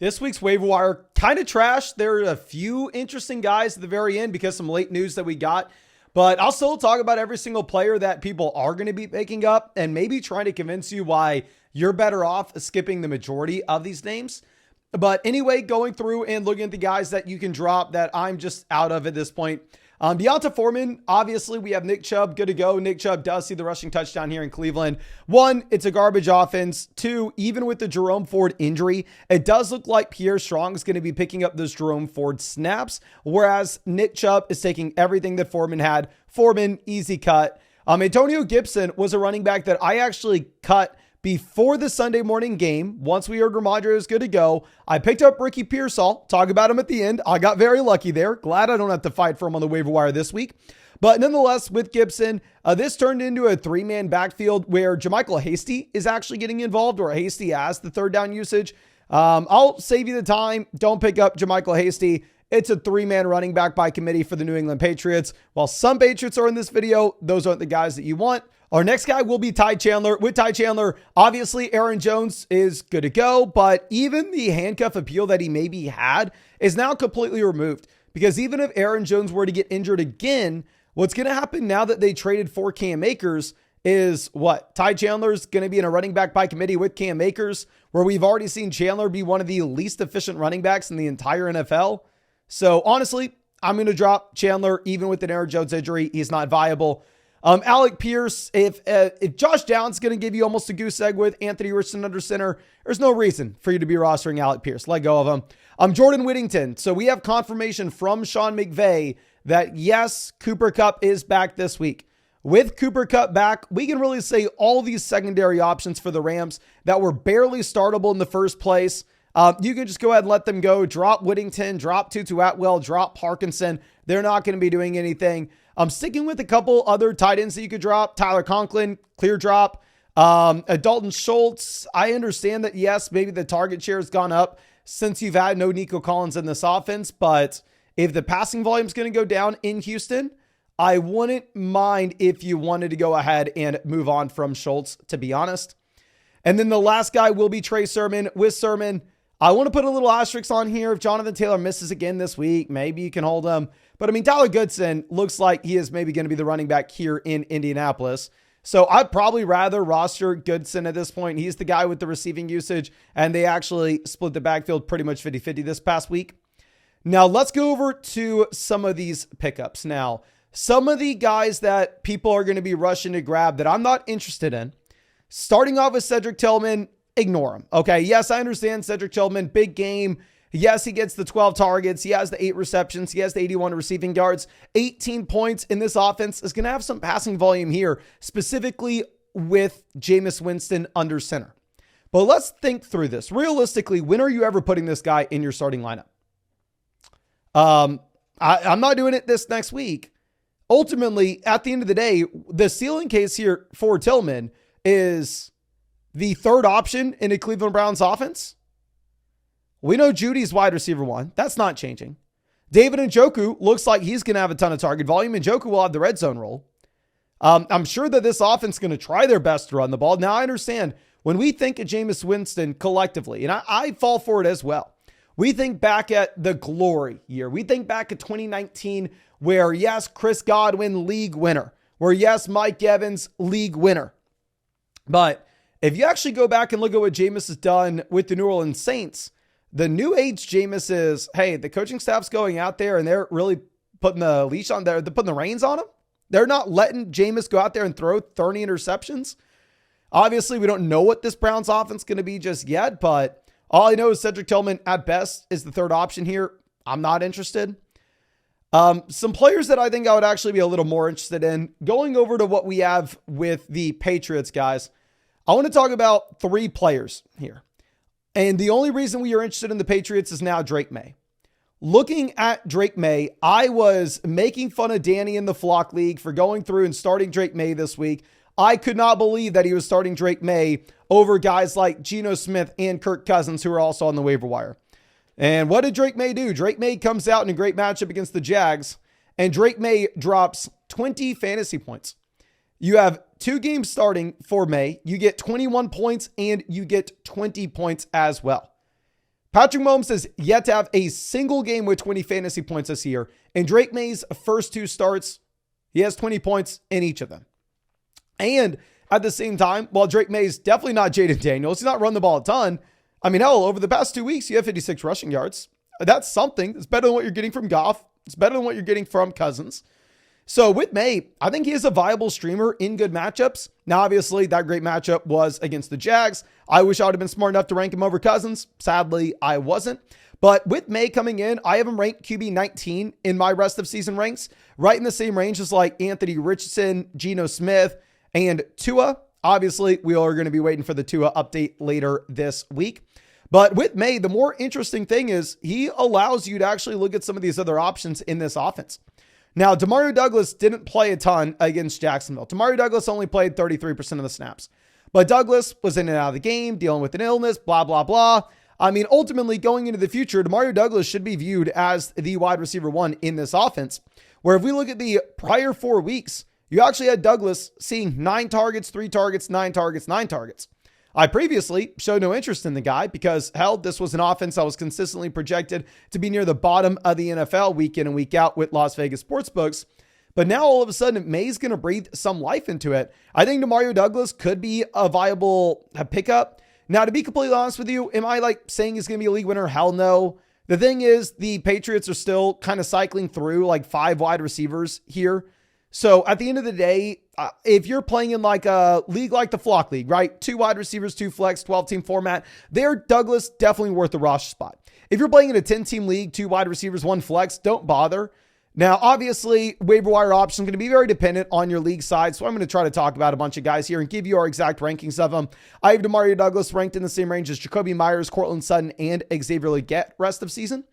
This week's waiver wire kind of trash. There are a few interesting guys at the very end because some late news that we got, but I'll still talk about every single player that people are going to be picking up and maybe trying to convince you why you're better off skipping the majority of these names. But anyway, going through and looking at the guys that you can drop that I'm just out of at this point. Deonta Foreman, obviously we have Nick Chubb, good to go. Nick Chubb does see the rushing touchdown here in Cleveland. 1, it's a garbage offense. 2, even with the Jerome Ford injury, it does look like Pierre Strong is going to be picking up those Jerome Ford snaps, whereas Nick Chubb is taking everything that Foreman had. Foreman, easy cut. Antonio Gibson was a running back that I actually cut before the Sunday morning game. Once we heard Ramondre was good to go, I picked up Ricky Pearsall. Talk about him at the end. I got very lucky there. Glad I don't have to fight for him on the waiver wire this week. But nonetheless, with Gibson, this turned into a 3-man backfield where JaMycal Hasty is actually getting involved, or Hasty has the third down usage. I'll save you the time. Don't pick up JaMycal Hasty. It's a 3-man running back by committee for the New England Patriots. While some Patriots are in this video, those aren't the guys that you want. Our next guy will be Ty Chandler. With Ty Chandler, obviously Aaron Jones is good to go, but even the handcuff appeal that he maybe had is now completely removed, because even if Aaron Jones were to get injured again, what's going to happen now that they traded for Cam Akers is what? Ty Chandler is going to be in a running back by committee with Cam Akers, where we've already seen Chandler be one of the least efficient running backs in the entire NFL. So honestly, I'm going to drop Chandler even with an Aaron Jones injury. He's not viable. Alec Pierce, if Josh Downs going to give you almost a goose egg with Anthony Richardson under center, there's no reason for you to be rostering Alec Pierce. Let go of him. Jordan Whittington. So we have confirmation from Sean McVay that yes, Cooper Kupp is back this week. With Cooper Kupp back, we can really say all these secondary options for the Rams that were barely startable in the first place, you can just go ahead and let them go. Drop Whittington, drop Tutu Atwell, drop Parkinson. They're not going to be doing anything. I'm sticking with a couple other tight ends that you could drop. Tyler Conklin, clear drop. Dalton Schultz, I understand that, yes, maybe the target share has gone up since you've had no Nico Collins in this offense, but if the passing volume is going to go down in Houston, I wouldn't mind if you wanted to go ahead and move on from Schultz, to be honest. And then the last guy will be Trey Sermon. With Sermon, I want to put a little asterisk on here. If Jonathan Taylor misses again this week, maybe you can hold him. But I mean, Tyler Goodson looks like he is maybe going to be the running back here in Indianapolis. So I'd probably rather roster Goodson at this point. He's the guy with the receiving usage, and they actually split the backfield pretty much 50-50 this past week. Now let's go over to some of these pickups. Now, some of the guys that people are going to be rushing to grab that I'm not interested in. Starting off with Cedric Tillman, ignore him. Okay, yes, I understand Cedric Tillman, big game. Yes, he gets the 12 targets. He has the 8 receptions. He has the 81 receiving yards. 18 points in this offense is going to have some passing volume here, specifically with Jameis Winston under center. But let's think through this. Realistically, when are you ever putting this guy in your starting lineup? I'm not doing it this next week. Ultimately, at the end of the day, the ceiling case here for Tillman is the third option in a Cleveland Browns offense. We know Judy's wide receiver 1. That's not changing. David Njoku looks like he's going to have a ton of target volume. Njoku will have the red zone role. I'm sure that this offense is going to try their best to run the ball. Now, I understand when we think of Jameis Winston collectively, and I fall for it as well. We think back at the glory year. We think back at 2019 where, yes, Chris Godwin, league winner. Where, yes, Mike Evans, league winner. But if you actually go back and look at what Jameis has done with the New Orleans Saints, the new age Jameis is, hey, the coaching staff's going out there and they're really putting the leash on there. They're putting the reins on him. They're not letting Jameis go out there and throw 30 interceptions. Obviously, we don't know what this Browns offense is going to be just yet, but all I know is Cedric Tillman at best is the third option here. I'm not interested. Some players that I think I would actually be a little more interested in, going over to what we have with the Patriots, guys. I want to talk about 3 players here. And the only reason we are interested in the Patriots is now Drake May. Looking at Drake May, I was making fun of Danny in the Flock League for going through and starting Drake May this week. I could not believe that he was starting Drake May over guys like Geno Smith and Kirk Cousins, who are also on the waiver wire. And what did Drake May do? Drake May comes out in a great matchup against the Jags, and Drake May drops 20 fantasy points. You have 2 games starting for May. You get 21 points and you get 20 points as well. Patrick Mahomes has yet to have a single game with 20 fantasy points this year. In Drake May's first 2 starts, he has 20 points in each of them. And at the same time, while Drake May is definitely not Jaden Daniels, he's not run the ball a ton. I mean, hell, over the past 2 weeks, you have 56 rushing yards. That's something. It's better than what you're getting from Goff. It's better than what you're getting from Cousins. So with May, I think he is a viable streamer in good matchups. Now, obviously, that great matchup was against the Jags. I wish I would have been smart enough to rank him over Cousins. Sadly, I wasn't. But with May coming in, I have him ranked QB 19 in my rest of season ranks, right in the same range as like Anthony Richardson, Geno Smith, and Tua. Obviously, we are going to be waiting for the Tua update later this week. But with May, the more interesting thing is he allows you to actually look at some of these other options in this offense. Now, Demario Douglas didn't play a ton against Jacksonville. Demario Douglas only played 33% of the snaps. But Douglas was in and out of the game, dealing with an illness, blah, blah, blah. I mean, ultimately, going into the future, Demario Douglas should be viewed as the wide receiver 1 in this offense, where if we look at the prior 4 weeks, you actually had Douglas seeing 9 targets, 3 targets, 9 targets, 9 targets. I previously showed no interest in the guy because, hell, this was an offense that was consistently projected to be near the bottom of the NFL week in and week out with Las Vegas sportsbooks. But now all of a sudden, May's going to breathe some life into it. I think Demario Douglas could be a viable pickup. Now, to be completely honest with you, am I like saying he's going to be a league winner? Hell no. The thing is, the Patriots are still kind of cycling through like 5 wide receivers here. So at the end of the day, if you're playing in like a league like the Flock League, right? 2 wide receivers, 2 flex, 12-team format, there, Douglas definitely worth the roster spot. If you're playing in a 10-team league, 2 wide receivers, 1 flex, don't bother. Now, obviously, waiver wire option is going to be very dependent on your league size. So I'm going to try to talk about a bunch of guys here and give you our exact rankings of them. I have Demario Douglas ranked in the same range as Jacoby Myers, Cortland Sutton, and Xavier Legette rest of season.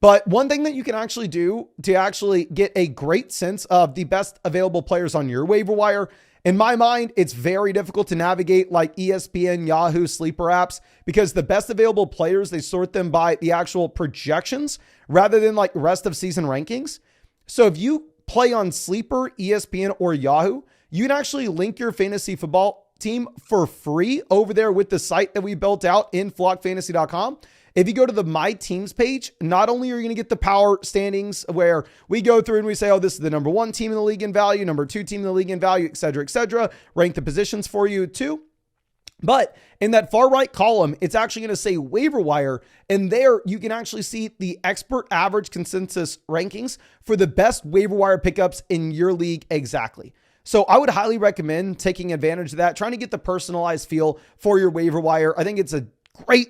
But one thing that you can actually do to actually get a great sense of the best available players on your waiver wire, in my mind, it's very difficult to navigate like ESPN, Yahoo, sleeper apps, because the best available players, they sort them by the actual projections rather than like rest of season rankings. So if you play on Sleeper, ESPN, or Yahoo, you can actually link your fantasy football team for free over there with the site that we built out in flockfantasy.com. If you go to the My Teams page, not only are you going to get the power standings where we go through and we say, oh, this is the number 1 team in the league in value, number 2 team in the league in value, et cetera, rank the positions for you too. But in that far right column, it's actually going to say waiver wire. And there you can actually see the expert average consensus rankings for the best waiver wire pickups in your league exactly. So I would highly recommend taking advantage of that, trying to get the personalized feel for your waiver wire. I think it's a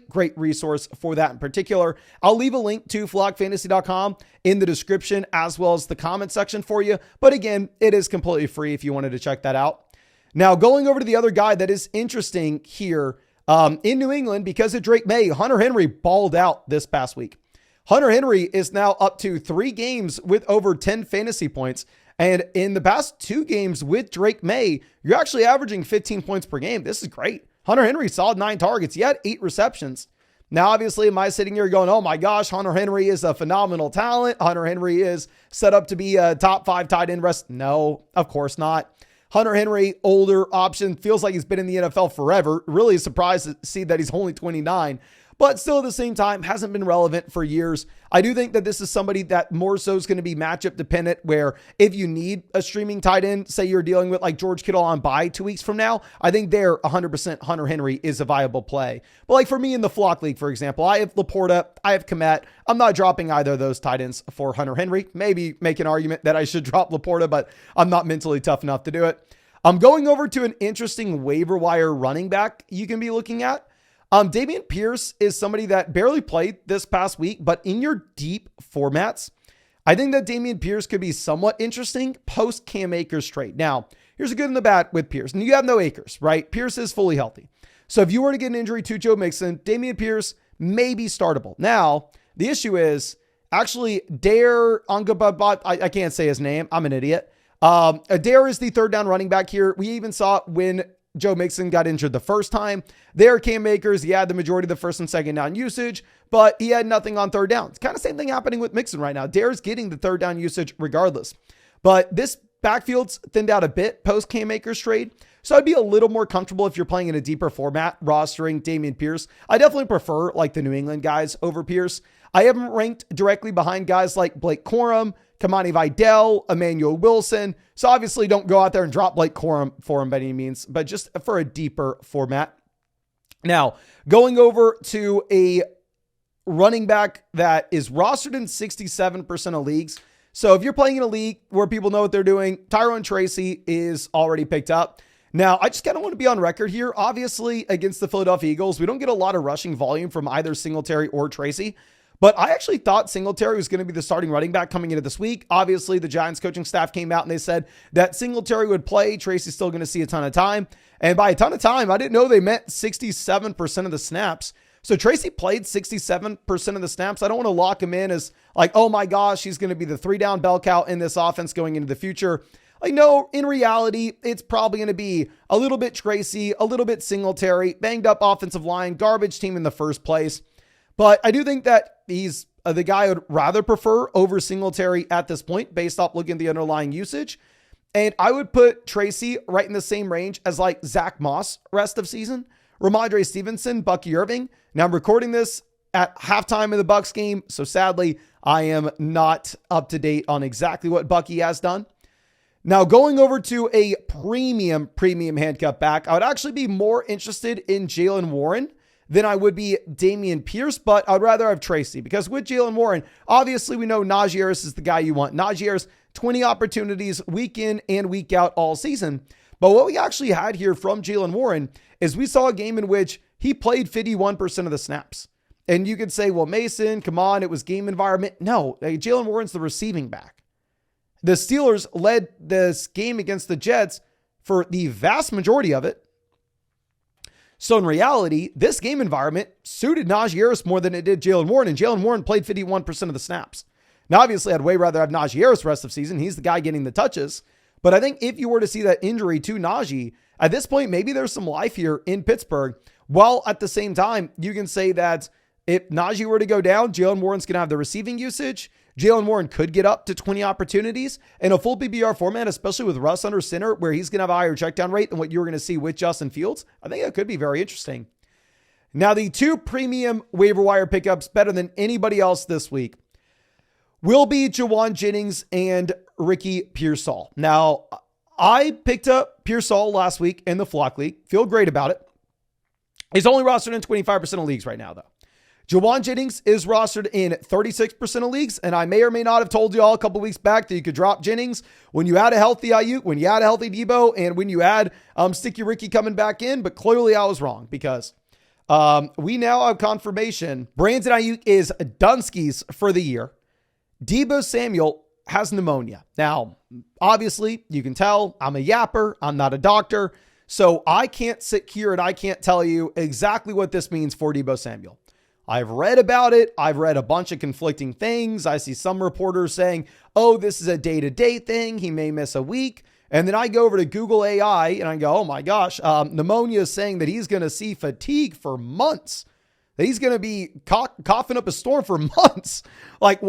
great resource for that in particular. I'll leave a link to flockfantasy.com in the description as well as the comment section for you. But again, it is completely free if you wanted to check that out. Now, going over to the other guy that is interesting here in New England, because of Drake May, Hunter Henry balled out this past week. Hunter Henry is now up to 3 games with over 10 fantasy points. And in the past 2 games with Drake May, you're actually averaging 15 points per game. This is great. Hunter Henry saw 9 targets. He had 8 receptions. Now, obviously, am I sitting here going, oh my gosh, Hunter Henry is a phenomenal talent. Hunter Henry is set up to be a top 5 tight end rest. No, of course not. Hunter Henry, older option, feels like he's been in the NFL forever. Really surprised to see that he's only 29, but still at the same time hasn't been relevant for years. I do think that this is somebody that more so is going to be matchup dependent, where if you need a streaming tight end, say you're dealing with like George Kittle on bye 2 weeks from now, I think there 100% Hunter Henry is a viable play. But like for me in the Flock League, for example, I have Laporta, I have Komet. I'm not dropping either of those tight ends for Hunter Henry. Maybe make an argument that I should drop Laporta, but I'm not mentally tough enough to do it. I'm going over to an interesting waiver wire running back you can be looking at. Damen Pierce is somebody that barely played this past week, but in your deep formats, I think that Damen Pierce could be somewhat interesting post Cam Akers trade. Now, here's a good and the bad with Pierce. And you have no Akers, right? Pierce is fully healthy. So if you were to get an injury to Joe Mixon, Damen Pierce may be startable. Now, the issue is actually Dare Ongababat. I can't say his name. I'm an idiot. Dare is the 3rd down running back here. We even saw when Joe Mixon got injured the first time. There, Cam Akers, he had the majority of the 1st and 2nd down usage, but he had nothing on 3rd down. It's kind of same thing happening with Mixon right now. Dare's getting the 3rd down usage regardless. But this backfield's thinned out a bit post Cam Akers trade. So I'd be a little more comfortable if you're playing in a deeper format, rostering Damen Pierce. I definitely prefer like the New England guys over Pierce. I haven't ranked directly behind guys like Blake Corum, Kamani Vidal, Emmanuel Wilson. So obviously don't go out there and drop Blake Corum for him by any means, but just for a deeper format. Now, going over to a running back that is rostered in 67% of leagues. So if you're playing in a league where people know what they're doing, Tyrone Tracy is already picked up. Now, I just kind of want to be on record here. Obviously, against the Philadelphia Eagles, we don't get a lot of rushing volume from either Singletary or Tracy. But I actually thought Singletary was going to be the starting running back coming into this week. Obviously, the Giants coaching staff came out and they said that Singletary would play. Tracy's still going to see a ton of time. And by a ton of time, I didn't know they meant 67% of the snaps. So Tracy played 67% of the snaps. I don't want to lock him in as like, oh my gosh, he's going to be the 3-down bell cow in this offense going into the future. Like, no, in reality, it's probably going to be a little bit Tracy, a little bit Singletary, banged up offensive line, garbage team in the first place. But I do think that he's the guy I would rather prefer over Singletary at this point, based off looking at the underlying usage. And I would put Tracy right in the same range as like Zach Moss rest of season, Ramondre Stevenson, Bucky Irving. Now I'm recording this at halftime of the Bucs game, so sadly I am not up to date on exactly what Bucky has done. Now going over to a premium handcuff back, I would actually be more interested in Jaylen Warren than I would be Damen Pierce, but I'd rather have Tracy because with Jaylen Warren, obviously we know Najee Harris is the guy you want. Najee Harris, 20 opportunities week in and week out all season. But what we actually had here from Jaylen Warren is we saw a game in which he played 51% of the snaps. And you could say, well, Mason, come on, it was game environment. No, Jaylen Warren's the receiving back. The Steelers led this game against the Jets for the vast majority of it. So in reality, this game environment suited Najee Harris more than it did Jaylen Warren, and Jaylen Warren played 51% of the snaps. Now, obviously, I'd way rather have Najee Harris rest of season. He's the guy getting the touches. But I think if you were to see that injury to Najee, at this point, maybe there's some life here in Pittsburgh. While at the same time, you can say that if Najee were to go down, Jaylen Warren's going to have the receiving usage. Jaylen Warren could get up to 20 opportunities in a full PPR format, especially with Russ under center, where he's going to have a higher checkdown rate than what you're going to see with Justin Fields. I think that could be very interesting. Now, the two premium waiver wire pickups better than anybody else this week will be Jawan Jennings and Ricky Pearsall. Now, I picked up Pearsall last week in the Flock League. Feel great about it. He's only rostered in 25% of leagues right now, though. Jawan Jennings is rostered in 36% of leagues, and I may or may not have told you all a couple weeks back that you could drop Jennings when you had a healthy Ayuk, when you had a healthy Debo, and when you had Sticky Ricky coming back in, but clearly I was wrong because we now have confirmation. Brandon Ayuk is Dunskies for the year. Debo Samuel has pneumonia. Now, obviously, you can tell I'm a yapper. I'm not a doctor, so I can't sit here and I can't tell you exactly what this means for Debo Samuel. I've read about it. I've read a bunch of conflicting things. I see some reporters saying, oh, this is a day-to-day thing. He may miss a week. And then I go over to Google AI and I go, oh my gosh, pneumonia is saying that he's going to see fatigue for months, that he's going to be coughing up a storm for months. Like,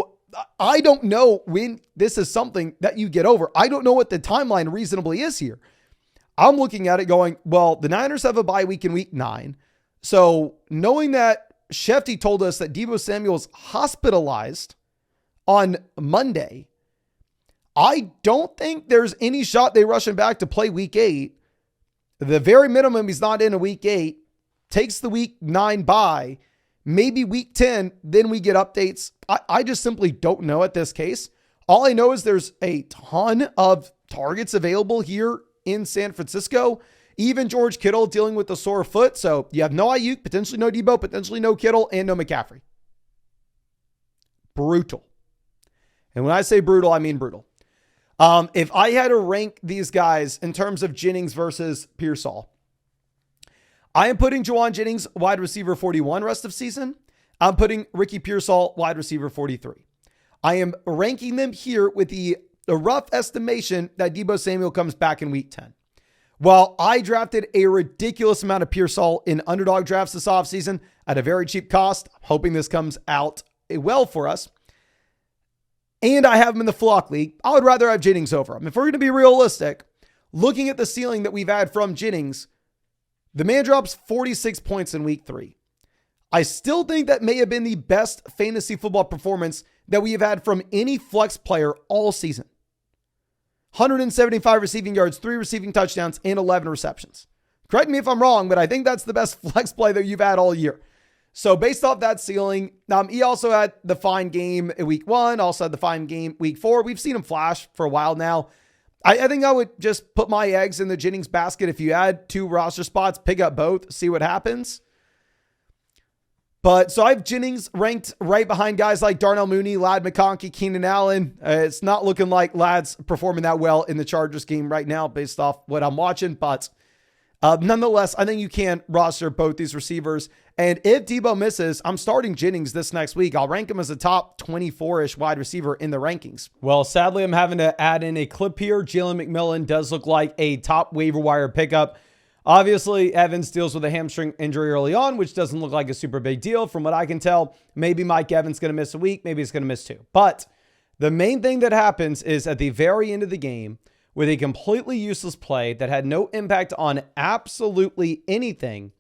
I don't know when this is something that you get over. I don't know what the timeline reasonably is here. I'm looking at it going, well, the Niners have a bye week in week 9. So knowing that Shefty told us that Debo Samuel's hospitalized on Monday, I don't think there's any shot they rush him back to play week 8. The very minimum, he's not in a week 8, takes the week 9 bye, maybe week 10, then we get updates. I just simply don't know at this case. All I know is there's a ton of targets available here in San Francisco. Even George Kittle dealing with a sore foot. So you have no Ayuk, potentially no Debo, potentially no Kittle, and no McCaffrey. Brutal. And when I say brutal, I mean brutal. If I had to rank these guys in terms of Jennings versus Pearsall, I am putting Jawan Jennings wide receiver 41 rest of season. I'm putting Ricky Pearsall wide receiver 43. I am ranking them here with the rough estimation that Debo Samuel comes back in week 10. While I drafted a ridiculous amount of Pearsall in underdog drafts this offseason at a very cheap cost, hoping this comes out well for us. and I have him in the flock league, I would rather have Jennings over him. If we're going to be realistic, looking at the ceiling that we've had from Jennings, the man drops 46 points in week 3. I still think that may have been the best fantasy football performance that we have had from any flex player all season. 175 receiving yards, 3 receiving touchdowns, and 11 receptions. Correct me if I'm wrong, but I think that's the best flex play that you've had all year. So based off that ceiling, he also had the fine game in week 1, also had the fine game week 4. We've seen him flash for a while now. I think I would just put my eggs in the Jennings basket. If you add 2 roster spots, pick up both, see what happens. But so I have Jennings ranked right behind guys like Darnell Mooney, Ladd McConkey, Keenan Allen. It's not looking like Ladd's performing that well in the Chargers game right now based off what I'm watching. But nonetheless, I think you can roster both these receivers. And if Debo misses, I'm starting Jennings this next week. I'll rank him as a top 24-ish wide receiver in the rankings. Well, sadly, I'm having to add in a clip here. Jaylen McMillan does look like a top waiver wire pickup. Obviously, Evans deals with a hamstring injury early on, which doesn't look like a super big deal. From what I can tell, maybe Mike Evans going to miss a week. Maybe he's going to miss 2. But the main thing that happens is at the very end of the game, with a completely useless play that had no impact on absolutely anything,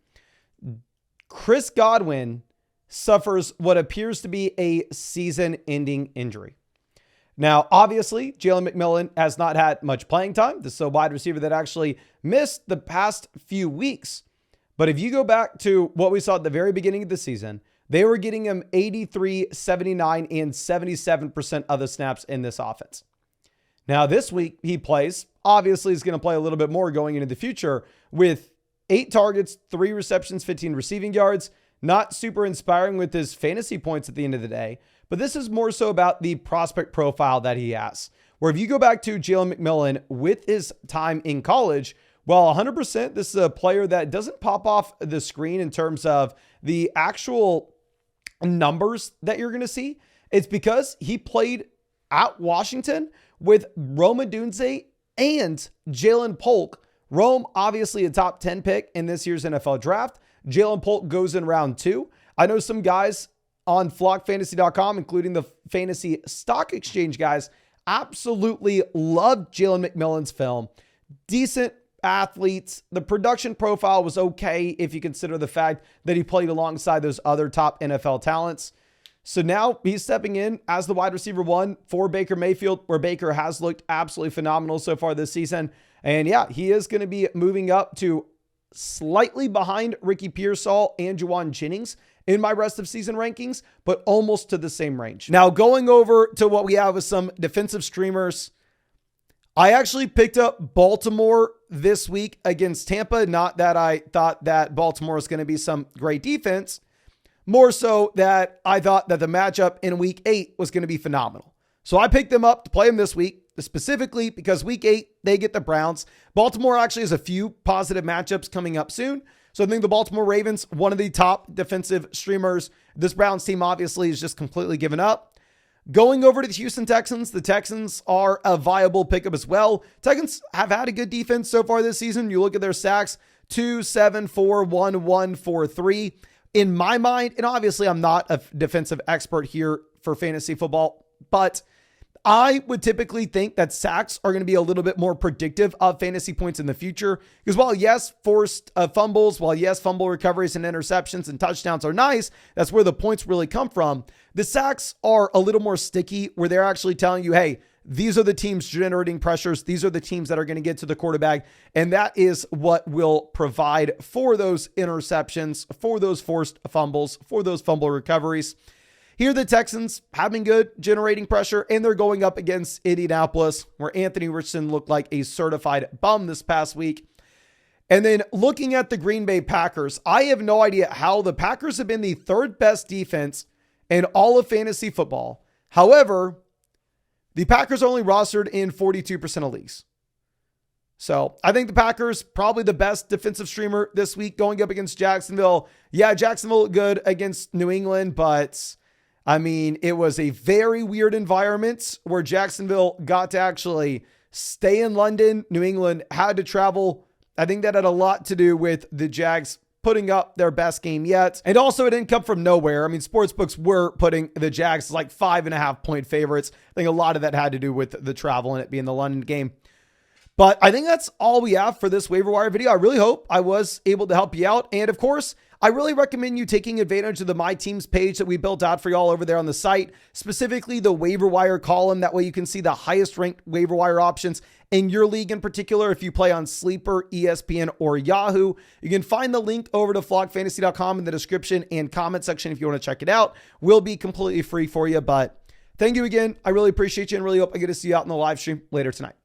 Chris Godwin suffers what appears to be a season-ending injury. Now, obviously, Jaylen McMillan has not had much playing time. This is a wide receiver that actually missed the past few weeks. But if you go back to what we saw at the very beginning of the season, they were getting him 83, 79, and 77% of the snaps in this offense. Now, this week, he plays. Obviously, he's going to play a little bit more going into the future with 8 targets, 3 receptions, 15 receiving yards. Not super inspiring with his fantasy points at the end of the day. But this is more so about the prospect profile that he has. Where if you go back to Jaylen McMillan with his time in college, well, 100%, this is a player that doesn't pop off the screen in terms of the actual numbers that you're going to see. It's because he played at Washington with Rome Odunze and Jalen Polk. Rome, obviously a top 10 pick in this year's NFL draft. Jalen Polk goes in round 2. I know some guys on flockfantasy.com, including the Fantasy Stock Exchange guys, absolutely loved Jaylen McMillan's film. Decent athletes. The production profile was okay if you consider the fact that he played alongside those other top NFL talents. So now he's stepping in as the wide receiver 1 for Baker Mayfield, where Baker has looked absolutely phenomenal so far this season. And yeah, he is going to be moving up to slightly behind Ricky Pearsall and Jawan Jennings in my rest of season rankings, but almost to the same range. Now, going over to what we have with some defensive streamers, I actually picked up Baltimore this week against Tampa. Not that I thought that Baltimore was going to be some great defense, more so that I thought that the matchup in week 8 was going to be phenomenal. So I picked them up to play them this week, specifically because week 8, they get the Browns. Baltimore actually has a few positive matchups coming up soon. So I think the Baltimore Ravens, one of the top defensive streamers. This Browns team obviously is just completely given up. Going over to the Houston Texans, the Texans are a viable pickup as well. Texans have had a good defense so far this season. You look at their sacks, 2, 7, 4, 1, 1, 4, 3. In my mind, and obviously I'm not a defensive expert here for fantasy football, but I would typically think that sacks are going to be a little bit more predictive of fantasy points in the future. Because while yes, forced fumbles, while yes, fumble recoveries and interceptions and touchdowns are nice, that's where the points really come from. The sacks are a little more sticky, where they're actually telling you, hey, these are the teams generating pressures. These are the teams that are going to get to the quarterback. And that is what will provide for those interceptions, for those forced fumbles, for those fumble recoveries. Here, the Texans have been good generating pressure, and they're going up against Indianapolis, where Anthony Richardson looked like a certified bum this past week. And then looking at the Green Bay Packers, I have no idea how the Packers have been the 3rd best defense in all of fantasy football. However, the Packers are only rostered in 42% of leagues. So I think the Packers probably the best defensive streamer this week going up against Jacksonville. Yeah, Jacksonville looked good against New England, but I mean, it was a very weird environment where Jacksonville got to actually stay in London. New England had to travel. I think that had a lot to do with the Jags putting up their best game yet. And also, it didn't come from nowhere. I mean, sportsbooks were putting the Jags as like 5.5-point favorites. I think a lot of that had to do with the travel and it being the London game. But I think that's all we have for this waiver wire video. I really hope I was able to help you out. And of course, I really recommend you taking advantage of the My Teams page that we built out for y'all over there on the site, specifically the waiver wire column. That way you can see the highest ranked waiver wire options in your league in particular. If you play on Sleeper, ESPN, or Yahoo, you can find the link over to flogfantasy.com in the description and comment section if you want to check it out. Will be completely free for you. But thank you again. I really appreciate you and really hope I get to see you out in the live stream later tonight.